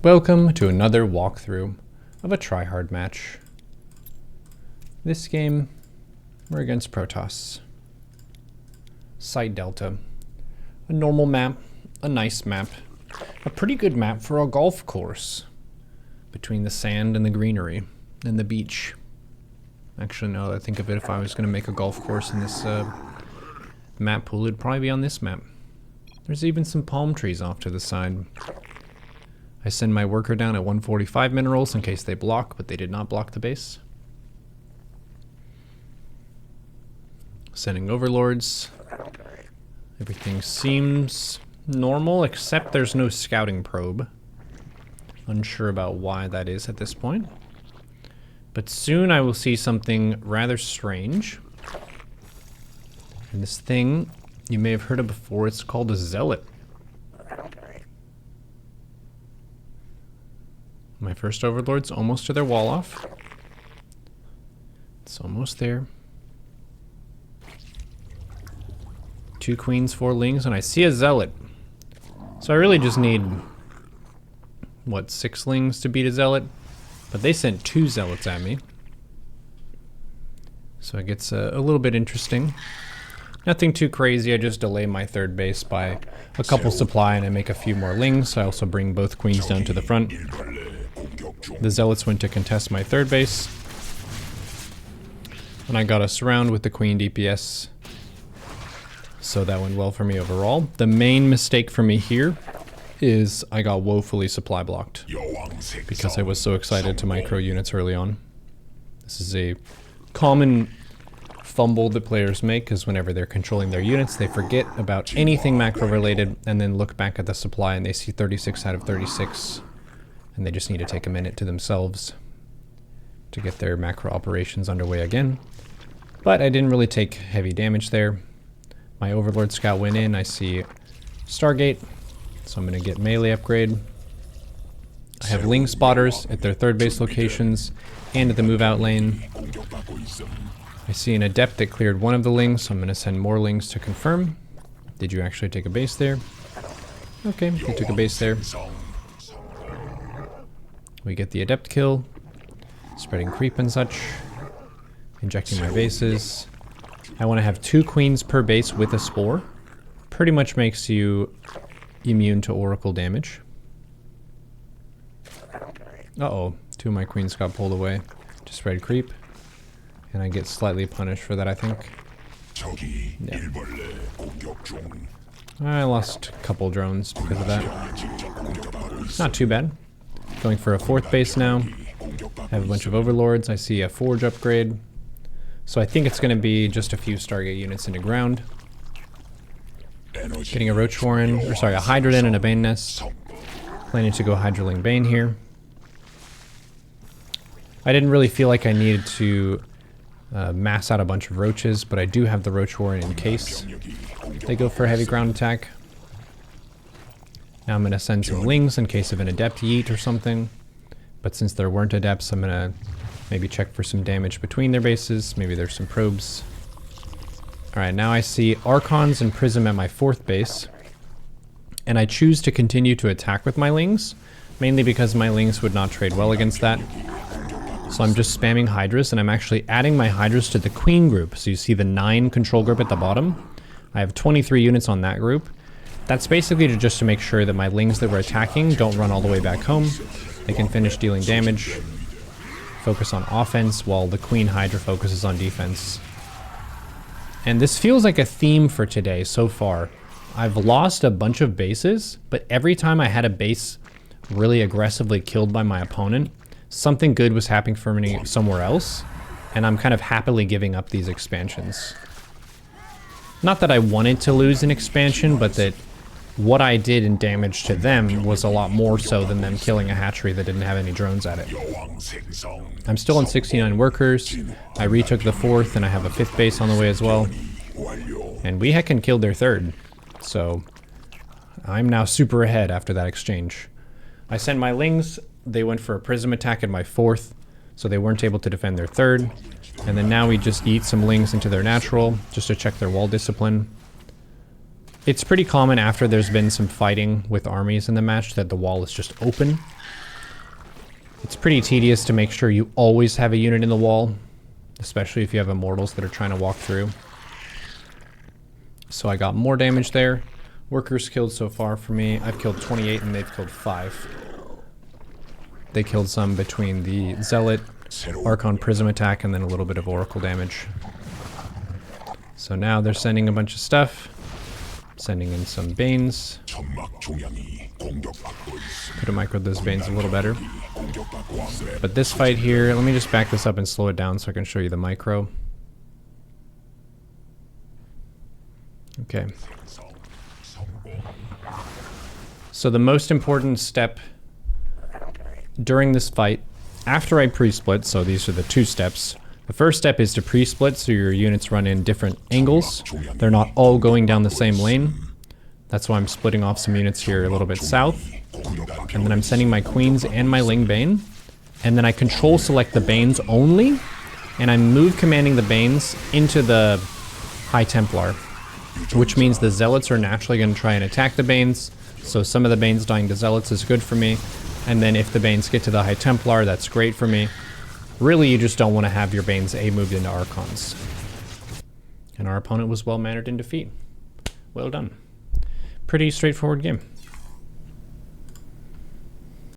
Welcome to another walkthrough of a tryhard match. This game, we're against Protoss. Site Delta. A normal map, a nice map, a pretty good map for a golf course. Between the sand and the greenery and the beach. Actually, now that I think of it, if I was going to make a golf course in this map pool, it'd probably be on this map. There's even some palm trees off to the side. I send my worker down at 145 minerals in case they block, but they did not block the base. Sending overlords. Everything seems normal, except there's no scouting probe. Unsure about why that is at this point. But soon I will see something rather strange. And this thing, you may have heard of before, it's called a zealot. My first overlord's almost to their wall off. It's almost there. 2 queens, 4 lings, and I see a zealot. So I really just need, what, 6 lings to beat a zealot? But they sent 2 zealots at me. So it gets a little bit interesting. Nothing too crazy, I just delay my third base by a couple supply and I make a few more lings. I also bring both queens down to the front. The zealots went to contest my third base. And I got a surround with the queen DPS. So that went well for me overall. The main mistake for me here is I got woefully supply blocked. Because I was so excited to micro units early on. This is a common fumble that players make, because whenever they're controlling their units, they forget about anything macro related and then look back at the supply and they see 36 out of 36. And they just need to take a minute to themselves to get their macro operations underway again. But I didn't really take heavy damage there. My Overlord Scout went in. I see Stargate, so I'm going to get melee upgrade. I have Ling Spotters at their third base locations and at the move out lane. I see an Adept that cleared one of the Lings, so I'm going to send more Lings to confirm. Did you actually take a base there? Okay, they took a base there. We get the Adept kill, spreading creep and such, injecting my bases. I want to have 2 queens per base with a spore. Pretty much makes you immune to oracle damage. Uh-oh, 2 of my queens got pulled away to spread creep. And I get slightly punished for that, I think. Yeah. I lost a couple drones because of that. Not too bad. Going for a 4th base now. I have a bunch of overlords. I see a forge upgrade. So I think it's going to be just a few Stargate units into ground. Getting a Roach Warren, or sorry, a Hydrodin and a Bane Nest. Planning to go Hydroling Bane here. I didn't really feel like I needed to mass out a bunch of roaches, but I do have the Roach Warren in case they go for a heavy ground attack. Now I'm going to send some Lings in case of an Adept yeet or something. But since there weren't Adepts, I'm going to maybe check for some damage between their bases. Maybe there's some probes. Alright, now I see Archons and Prism at my 4th base. And I choose to continue to attack with my Lings, mainly because my Lings would not trade well against that. So I'm just spamming Hydras, and I'm actually adding my Hydras to the Queen group. So you see the 9 control group at the bottom. I have 23 units on that group. That's basically just to make sure that my Lings that we're attacking don't run all the way back home. They can finish dealing damage, focus on offense, while the Queen Hydra focuses on defense. And this feels like a theme for today so far. I've lost a bunch of bases, but every time I had a base really aggressively killed by my opponent, something good was happening for me somewhere else, and I'm kind of happily giving up these expansions. Not that I wanted to lose an expansion, but that what I did in damage to them was a lot more so than them killing a hatchery that didn't have any drones at it. I'm still on 69 workers. I retook the 4th, and I have a 5th base on the way as well. And we heckin' killed their 3rd. So I'm now super ahead after that exchange. I sent my Lings. They went for a Prism attack at my 4th, so they weren't able to defend their 3rd. And then now we just eat some Lings into their natural, just to check their wall discipline. It's pretty common after there's been some fighting with armies in the match that the wall is just open. It's pretty tedious to make sure you always have a unit in the wall, especially if you have immortals that are trying to walk through. So I got more damage there. Workers killed so far for me. I've killed 28 and they've killed 5. They killed some between the Zealot, Archon Prism attack, and then a little bit of Oracle damage. So now they're sending a bunch of stuff. Sending in some Banes. Could have microed those Banes a little better. But this fight here, let me just back this up and slow it down so I can show you the micro. Okay. So the most important step during this fight, after I pre-split, so these are the 2 steps. The first step is to pre-split, so your units run in different angles. They're not all going down the same lane. That's why I'm splitting off some units here a little bit south. And then I'm sending my Queens and my Ling Bane. And then I control select the Banes only. And I move commanding the Banes into the High Templar. Which means the Zealots are naturally going to try and attack the Banes. So some of the Banes dying to Zealots is good for me. And then if the Banes get to the High Templar, that's great for me. Really, you just don't want to have your Banes moved into Archons. And our opponent was well mannered in defeat. Well done. Pretty straightforward game.